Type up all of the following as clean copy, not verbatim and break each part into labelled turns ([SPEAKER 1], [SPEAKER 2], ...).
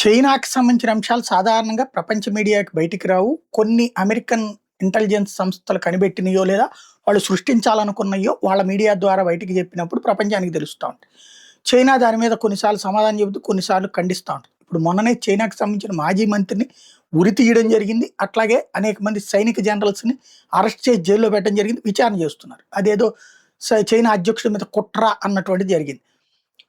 [SPEAKER 1] చైనాకి సంబంధించిన అంశాలు సాధారణంగా ప్రపంచ మీడియాకి బయటికి రావు. కొన్ని అమెరికన్ ఇంటెలిజెన్స్ సంస్థలు కనిపెట్టినయో లేదా వాళ్ళు సృష్టించాలనుకున్నయో వాళ్ళ మీడియా ద్వారా బయటికి చెప్పినప్పుడు ప్రపంచానికి తెలుస్తా ఉంటాయి. చైనా దాని మీద కొన్నిసార్లు సమాధానం చెబుతూ కొన్నిసార్లు ఖండిస్తా ఉంటుంది. ఇప్పుడు మొన్ననే చైనాకి సంబంధించిన మాజీ మంత్రిని ఉరి తీయడం జరిగింది. అట్లాగే అనేక మంది సైనిక జనరల్స్‌ని అరెస్ట్ చేసి జైల్లో పెట్టడం జరిగింది. విచారణ చేస్తున్నారు. అదేదో చైనా అధ్యక్షుడి మీద కుట్ర అన్నటువంటిది జరిగింది.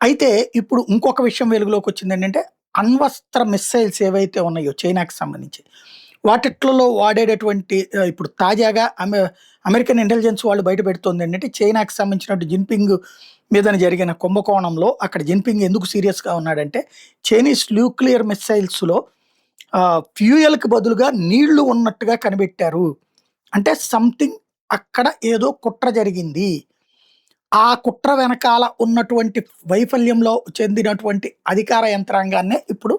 [SPEAKER 1] అయితే ఇప్పుడు ఇంకొక విషయం వెలుగులోకి వచ్చిందేంటంటే, అణ్వస్త్ర మిస్సైల్స్ ఏవైతే ఉన్నాయో చైనాకి సంబంధించి, వాటిట్లలో వాడేటటువంటి ఇప్పుడు తాజాగా అమెరికన్ ఇంటెలిజెన్స్ వాళ్ళు బయట పెడుతోందేంటంటే, చైనాకి సంబంధించినటువంటి జిన్‌పింగ్ మీదన జరిగిన కుంభకోణంలో అక్కడ జిన్‌పింగ్ ఎందుకు సీరియస్‌గా ఉన్నాడంటే, చైనీస్ న్యూక్లియర్ మిస్సైల్స్‌లో ఫ్యూయల్‌కి బదులుగా నీళ్లు ఉన్నట్టుగా కనిపెట్టారు. అంటే సంథింగ్ అక్కడ ఏదో కుట్ర జరిగింది. ఆ కుట్ర వెనకాల ఉన్నటువంటి వైఫల్యంలో చెందినటువంటి అధికార యంత్రాంగాన్నే ఇప్పుడు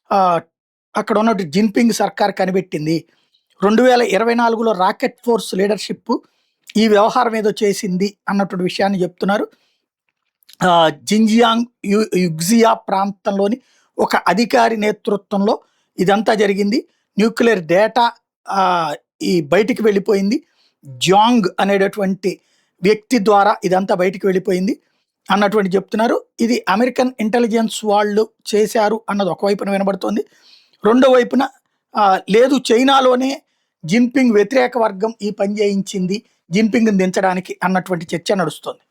[SPEAKER 1] ఆహ్, అక్కడ ఉన్నటువంటి జిన్‌పింగ్ సర్కార్ కనిపెట్టింది. 2024లో రాకెట్ ఫోర్స్ లీడర్‌షిప్ ఈ వ్యవహారం ఏదో చేసింది అన్నటువంటి విషయాన్ని చెప్తున్నారు. జిన్‌జియాంగ్ యుగ్జియా ప్రాంతంలోని ఒక అధికారి నేతృత్వంలో ఇదంతా జరిగింది. న్యూక్లియర్ డేటా ఈ బయటికి వెళ్ళిపోయింది. జాంగ్ అనేటటువంటి వ్యక్తి ద్వారా ఇదంతా బయటికి వెళ్ళిపోయింది అన్నటువంటి చెప్తున్నారు. ఇది అమెరికన్ ఇంటెలిజెన్స్ వాళ్ళు చేశారు అన్నది ఒకవైపున వినబడుతోంది. రెండో వైపున లేదు చైనాలోనే జిన్‌పింగ్ వ్యతిరేక వర్గం ఈ పని చేయించింది జిన్‌పింగ్‌ని దించడానికి అన్నటువంటి చర్చ నడుస్తోంది.